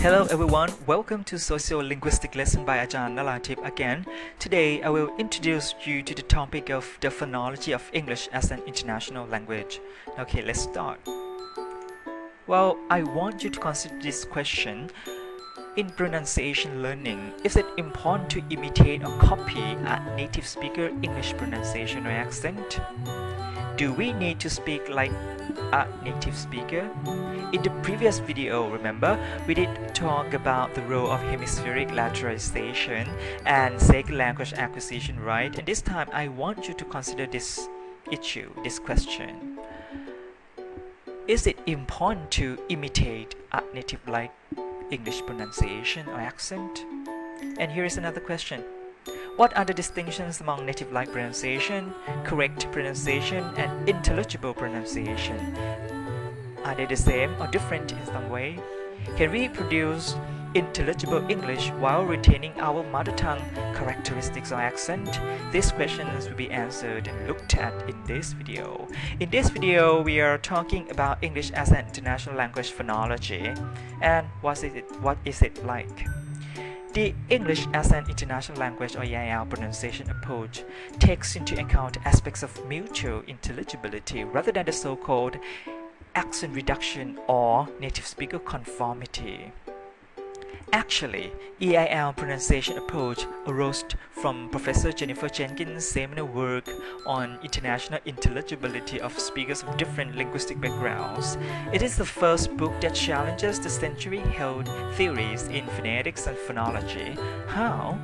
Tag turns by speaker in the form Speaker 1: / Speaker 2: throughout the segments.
Speaker 1: Hello everyone, welcome to Socio-Linguistic Lesson by Ajahn Narath again. Today I will introduce you to the topic of the phonology of English as an international language. Okay, let's start. Well, I want you to consider this question. In pronunciation learning, is it important to imitate or copy a native speaker English pronunciation or accent? Do we need to speak like a native speaker? In the previous video, remember, we did talk about the role of hemispheric lateralization and second language acquisition, right? And this time, I want you to consider this issue, this question. Is it important to imitate a native like English pronunciation or accent? And here is another question. What are the distinctions among native-like pronunciation, correct pronunciation, and intelligible pronunciation? Are they the same or different in some way? Can we produce intelligible English while retaining our mother tongue characteristics or accent? These questions will be answered and looked at in this video. In this video, we are talking about English as an international language phonology. And what is it like? The English as an international language or EIL pronunciation approach takes into account aspects of mutual intelligibility rather than the so-called accent reduction or native speaker conformity. Actually, EIL pronunciation approach arose from Professor Jennifer Jenkins' seminal work on international intelligibility of speakers of different linguistic backgrounds. It is the first book that challenges the century-held theories in phonetics and phonology. How?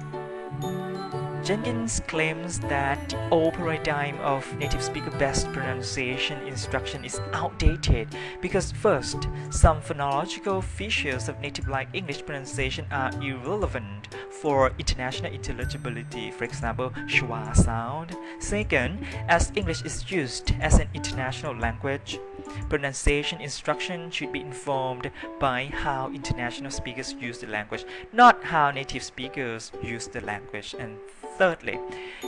Speaker 1: Jenkins claims that the old paradigm of native speaker-based pronunciation instruction is outdated because first, some phonological features of native-like English pronunciation are irrelevant for international intelligibility, for example, schwa sound. Second, as English is used as an international language, pronunciation instruction should be informed by how international speakers use the language, not how native speakers use the language. And thirdly,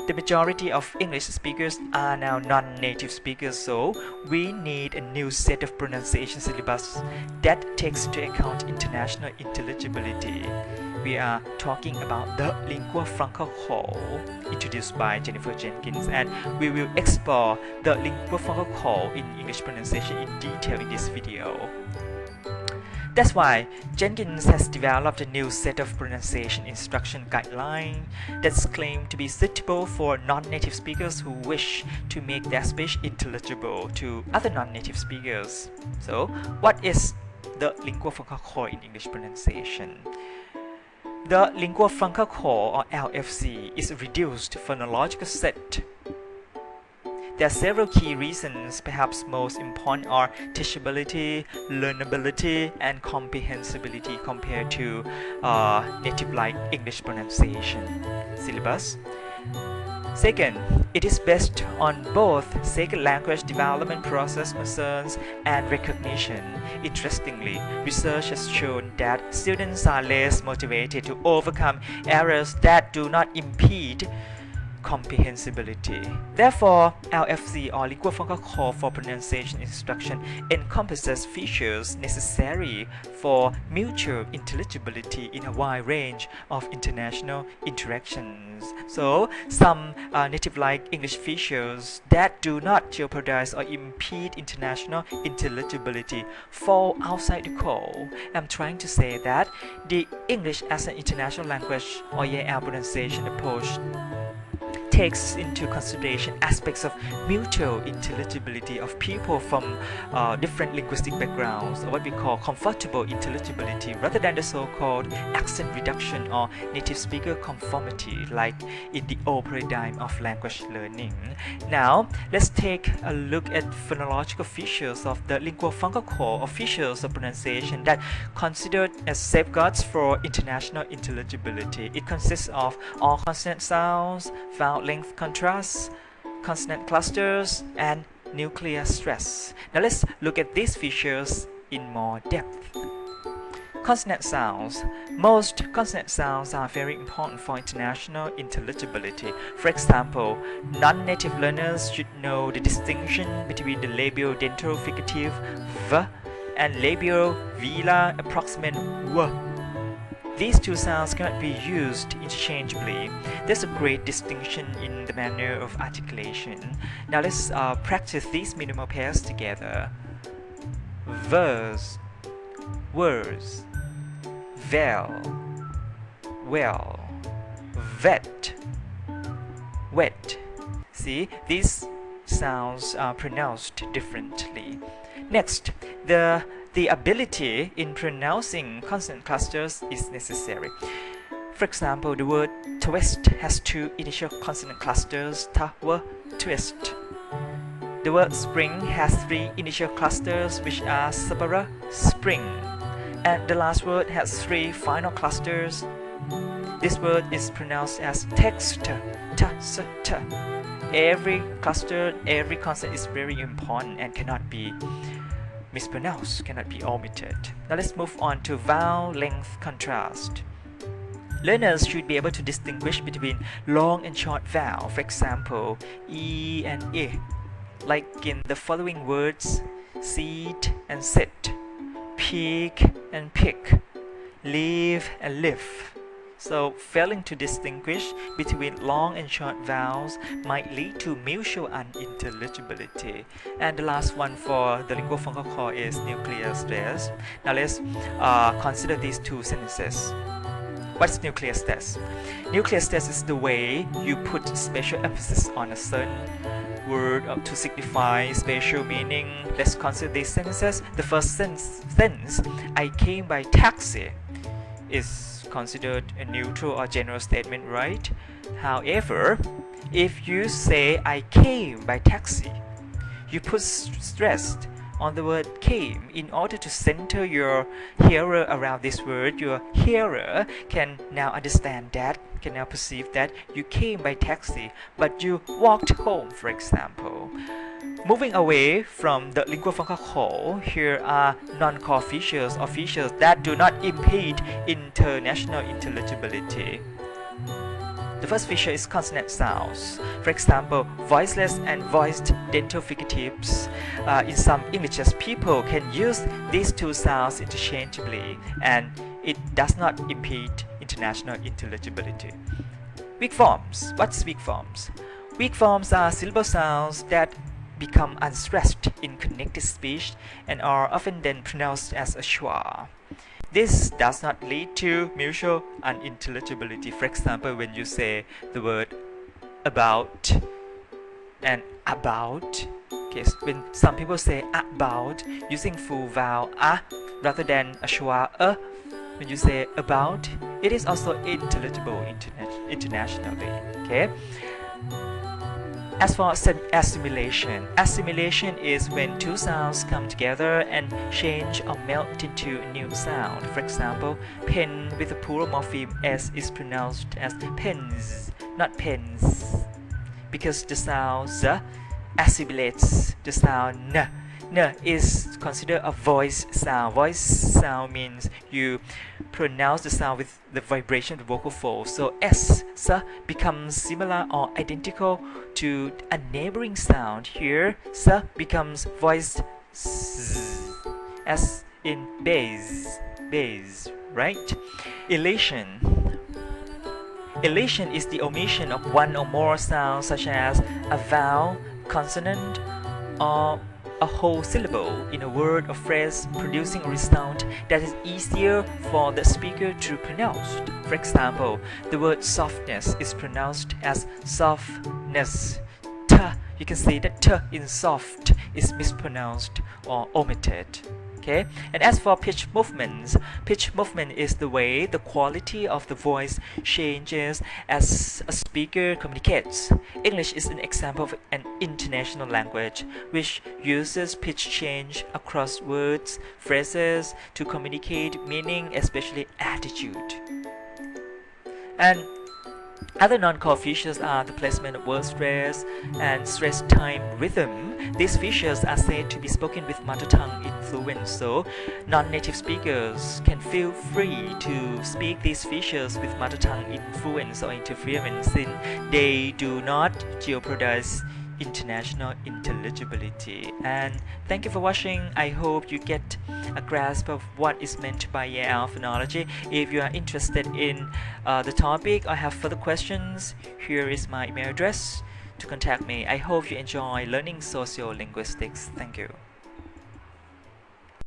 Speaker 1: the majority of English speakers are now non-native speakers, so we need a new set of pronunciation syllabus that takes into account international intelligibility. We are talking about the lingua franca call introduced by Jennifer Jenkins, and we will explore the lingua franca call in English pronunciation in detail in this video. That's why Jenkins has developed a new set of pronunciation instruction guideline that's claimed to be suitable for non-native speakers who wish to make their speech intelligible to other non-native speakers. So, what is the lingua franca core in English pronunciation? The lingua franca core, or LFC, is a reduced phonological set. There are several key reasons. Perhaps most important are teachability, learnability, and comprehensibility compared to native-like English pronunciation syllabus. Second, it is based on both second language development process concerns and recognition. Interestingly, research has shown that students are less motivated to overcome errors that do not impede comprehensibility. Therefore, LFC or lingua franca core for pronunciation instruction encompasses features necessary for mutual intelligibility in a wide range of international interactions. So, some native-like English features that do not jeopardize or impede international intelligibility fall outside the core. I'm trying to say that the English as an international language or EIL pronunciation approach takes into consideration aspects of mutual intelligibility of people from different linguistic backgrounds, or what we call comfortable intelligibility, rather than the so-called accent reduction or native speaker conformity like in the old paradigm of language learning. Now, let's take a look at phonological features of the lingua franca core, or features of pronunciation that considered as safeguards for international intelligibility. It consists of all consonant sounds, vowel length contrasts, consonant clusters, and nuclear stress. Now let's look at these features in more depth. Consonant sounds. Most consonant sounds are very important for international intelligibility. For example, non-native learners should know the distinction between the labial dental fricative V and labial velar approximant W. these two sounds cannot be used interchangeably. There's a great distinction in the manner of articulation. Now let's practice these minimal pairs together. Verse, verse, vel, well, vet, wet. See, these sounds are pronounced differently. Next, the ability in pronouncing consonant clusters is necessary. For example, the word twist has two initial consonant clusters, ta, wa, twist. The word spring has three initial clusters, which are sapara, spring. And the last word has three final clusters. This word is pronounced as text, ta, sa, ta. Every cluster, every consonant is very important and cannot be mispronounced, cannot be omitted. Now let's move on to vowel length contrast. Learners should be able to distinguish between long and short vowel, for example, e and I, like in the following words: seat and sit, peak and pick, leave and live. So, failing to distinguish between long and short vowels might lead to mutual unintelligibility. And the last one for the lingual core is nuclear stress. Now let's consider these two sentences. What's nuclear stress? Nuclear stress is the way you put special emphasis on a certain word to signify special meaning. Let's consider these sentences. The first sentence, I came by taxi, is considered a neutral or general statement, right? However, if you say I came by taxi, you put stress on the word came in order to center your hearer around this word. Your hearer can now understand that, can now perceive that you came by taxi, but you walked home, for example. Moving away from the lingua franca core, here are non-core features or features that do not impede international intelligibility. The first feature is consonant sounds. For example, voiceless and voiced dental fricatives. In some Englishes, people can use these two sounds interchangeably, and it does not impede international intelligibility. Weak forms. What's weak forms? Weak forms are syllable sounds that become unstressed in connected speech and are often then pronounced as a schwa. This does not lead to mutual unintelligibility. For example, when you say the word about and about, okay, when some people say about using full vowel a rather than a schwa a, when you say about, it is also intelligible internationally. Okay. As for assimilation, assimilation is when two sounds come together and change or melt into a new sound. For example, pen with a plural morpheme s is pronounced as pens, not pens, because the sound z assimilates the sound n. N is considered a voice sound. Voice sound means you pronounce the sound with the vibration of the vocal folds. So S becomes similar or identical to a neighboring sound. Here, S becomes voiced S, as in bass, right? Elation. Elation is the omission of one or more sounds, such as a vowel, consonant, or a whole syllable in a word or phrase, producing a result that is easier for the speaker to pronounce. For example, the word softness is pronounced as softness. T, you can see that T in soft is mispronounced or omitted. Okay, and as for pitch movement is the way the quality of the voice changes as a speaker communicates. English is an example of an international language which uses pitch change across words, phrases to communicate meaning, especially attitude. And other non-core features are the placement of word stress and stress time rhythm. These features are said to be spoken with mother tongue influence, so non-native speakers can feel free to speak these features with mother tongue influence or interference, since they do not jeopardize international intelligibility. And thank you for watching. I hope you get a grasp of what is meant by YL phonology. If you are interested in the topic or have further questions, here is my email address to contact me. I hope you enjoy learning sociolinguistics. Thank you.